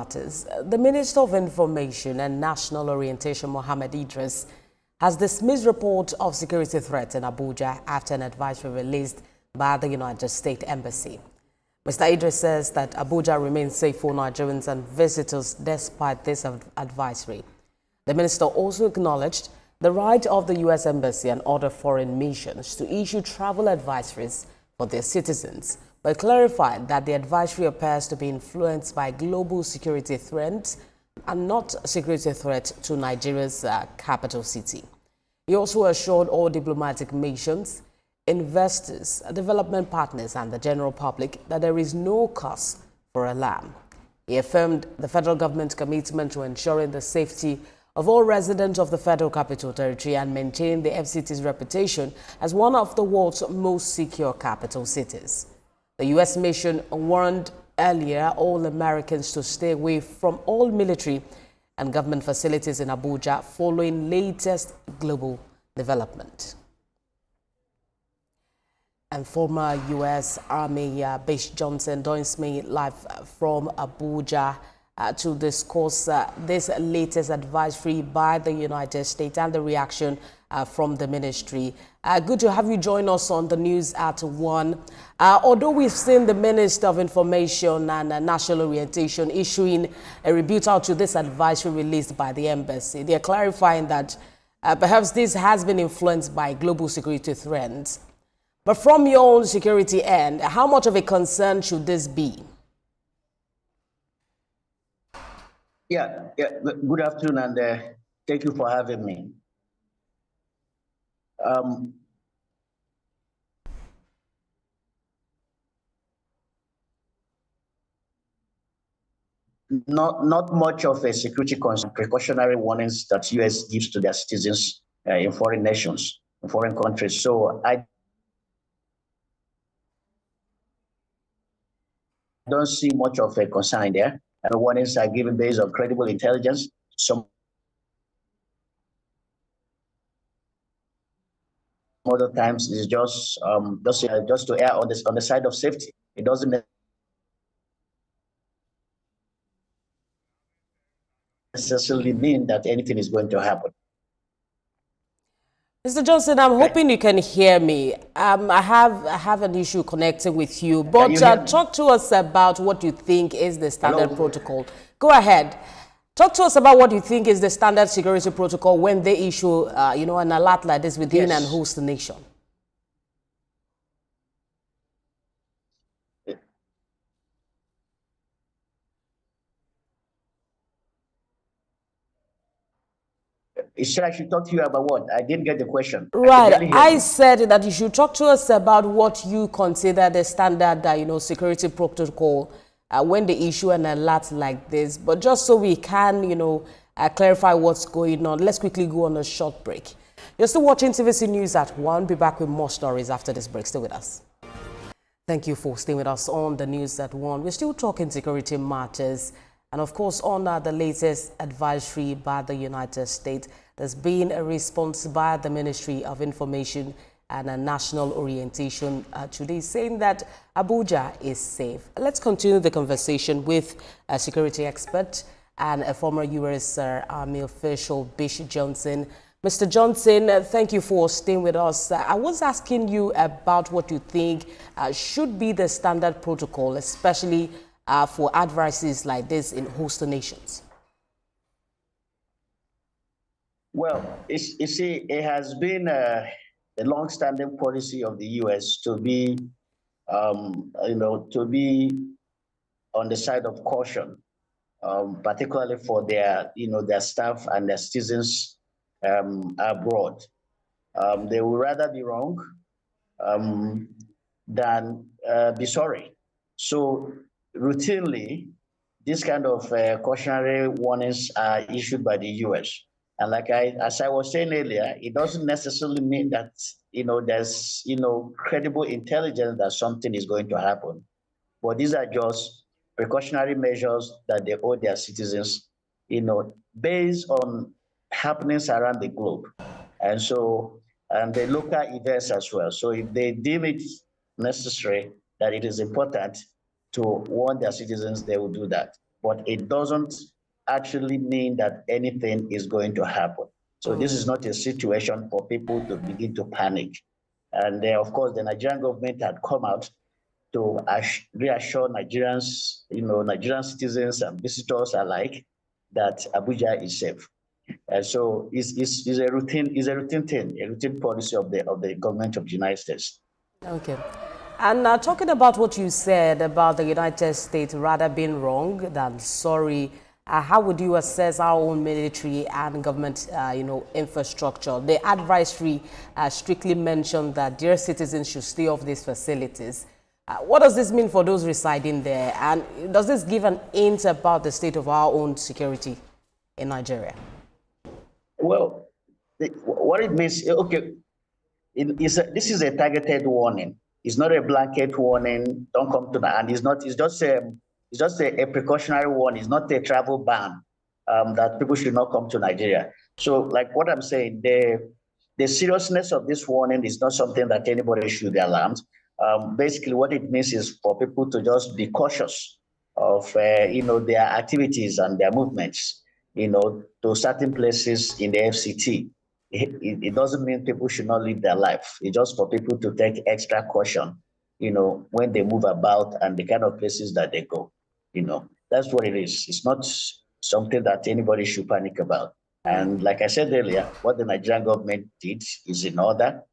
The Minister of Information and National Orientation, Mohammed Idris, has dismissed reports of security threats in Abuja after an advisory released by the United States Embassy. Mr. Idris says that Abuja remains safe for Nigerians and visitors despite this advisory. The minister also acknowledged the right of the U.S. Embassy and other foreign missions to issue travel advisories for their citizens, but clarified that the advisory appears to be influenced by global security threats and not a security threat to Nigeria's capital city. He also assured all diplomatic missions, investors, development partners and the general public that there is no cause for alarm. He affirmed the federal government's commitment to ensuring the safety of all residents of the Federal Capital Territory and maintaining the FCT's reputation as one of the world's most secure capital cities. The U.S. mission warned earlier all Americans to stay away from all military and government facilities in Abuja following latest global development. And former U.S. Army Bish Johnson joins me live from Abuja to discuss this latest advisory by the United States and the reaction from the ministry. Good to have you join us on the news at 1. Although we've seen the Minister of Information and National Orientation issuing a rebuttal to this advisory released by the embassy, they're clarifying that perhaps this has been influenced by global security threats. But from your own security end, how much of a concern should this be? Yeah, good afternoon, and thank you for having me. Not much of a security concern, precautionary warnings that U.S. gives to their citizens in foreign nations, in foreign countries. So I don't see much of a concern there. And the warnings are given based on credible intelligence. Some other times it's just to err on the side of safety. It doesn't necessarily mean that anything is going to happen. Mr. Johnson, I'm hoping you can hear me. I have an issue connecting with you, but talk to us about what you think is the standard protocol. Go ahead. Talk to us about what you think is the standard security protocol when they issue, an alert like this within and host nation. Should I talk to you about what? I didn't get the question. Right. I said that you should talk to us about what you consider the standard, security protocol when they issue an alert like this. But just so we can, clarify what's going on, let's quickly go on a short break. You're still watching TVC News at 1. Be back with more stories after this break. Stay with us. Thank you for staying with us on the news at 1. We're still talking security matters. And of course, on the latest advisory by the United States, there's been a response by the Ministry of Information and National Orientation today saying that Abuja is safe. Let's continue the conversation with a security expert and a former U.S. Army official, Bish Johnson. Mr. Johnson, thank you for staying with us. I was asking you about what you think should be the standard protocol, especially for advices like this in host nations. Well, you see, it has been a long-standing policy of the U.S. to be, to be on the side of caution, particularly for their staff and their citizens abroad. They would rather be wrong than be sorry. So routinely, this kind of cautionary warnings are issued by the U.S. And as I was saying earlier, it doesn't necessarily mean that, there's, credible intelligence that something is going to happen. But these are just precautionary measures that they owe their citizens, based on happenings around the globe. And so, and the local events as well. So if they deem it necessary that it is important to warn their citizens, they will do that. but it doesn't actually mean that anything is going to happen. So this is not a situation for people to begin to panic. And of course, the Nigerian government had come out to reassure Nigerians, Nigerian citizens and visitors alike, that Abuja is safe. And so it's a routine thing, a routine policy of the government of the United States. Okay. And talking about what you said about the United States rather being wrong than sorry, how would you assess our own military and government, infrastructure? The advisory strictly mentioned that their citizens should stay off these facilities. What does this mean for those residing there? And does this give an hint about the state of our own security in Nigeria? Well, what it means, okay, this is a targeted warning. It's not a blanket warning. Don't come to that. And it's just a precautionary warning. It's not a travel ban that people should not come to Nigeria. So, like what I'm saying, the seriousness of this warning is not something that anybody should be alarmed. Basically, what it means is for people to just be cautious of their activities and their movements, to certain places in the FCT. It doesn't mean people should not live their life. It's just for people to take extra caution, when they move about and the kind of places that they go. That's what it is. It's not something that anybody should panic about. And like I said earlier, what the Nigerian government did is in order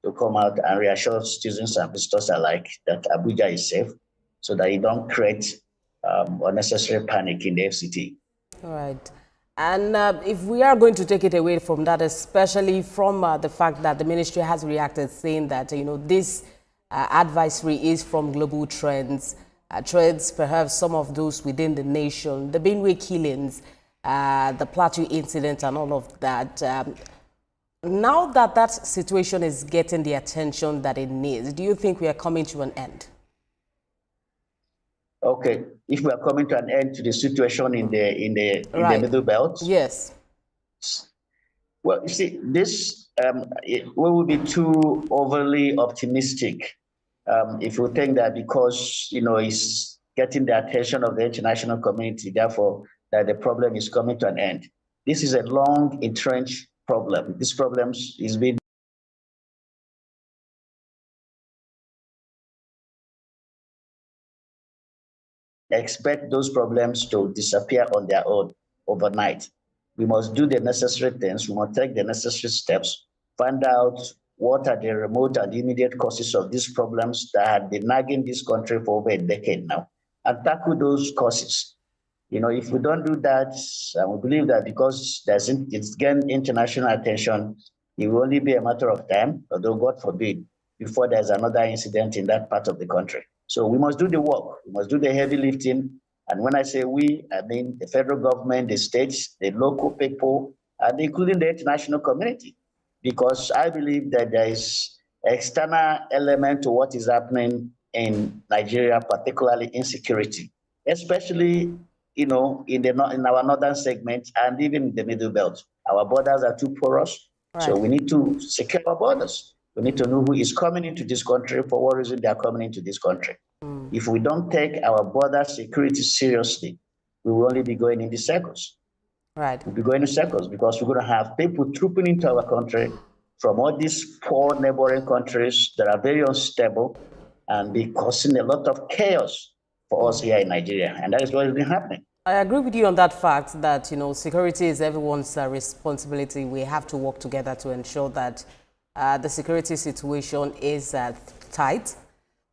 to come out and reassure citizens and visitors alike that Abuja is safe, so that you don't create unnecessary panic in the FCT. All right. And if we are going to take it away from that, especially from the fact that the ministry has reacted saying that, this advisory is from global trends, perhaps some of those within the nation, the Benue killings, the Plateau incident and all of that. Now that that situation is getting the attention that it needs, do you think we are coming to an end? Okay, if we are coming to an end to the situation in the Middle Belt, yes. Well, you see, this we will be too overly optimistic if we think that because it's getting the attention of the international community, therefore that the problem is coming to an end. This is a long entrenched problem. This problem is being expect those problems to disappear on their own overnight. We must do the necessary things. We must take the necessary steps, find out what are the remote and immediate causes of these problems that have been nagging this country for over a decade now, and tackle those causes. If we don't do that, we believe that because it's gained international attention, it will only be a matter of time, although God forbid, before there's another incident in that part of the country. So we must do the work. We must do the heavy lifting. And when I say we, I mean the federal government, the states, the local people, and including the international community. Because I believe that there is an external element to what is happening in Nigeria, particularly insecurity, especially in our northern segment and even in the Middle Belt. Our borders are too porous, right. So we need to secure our borders. We need to know who is coming into this country, for what reason they are coming into this country. If we don't take our border security seriously, we will only be going in the circles. Right. We'll be going in circles because we're going to have people trooping into our country from all these poor neighboring countries that are very unstable and be causing a lot of chaos for us here in Nigeria. And that is what has been happening. I agree with you on that fact that, security is everyone's responsibility. We have to work together to ensure that the security situation is tight.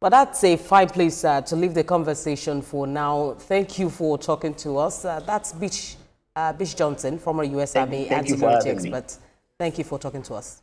But that's a fine place to leave the conversation for now. Thank you for talking to us. That's Bish Johnson, former U.S. Army and security expert. Thank you for talking to us.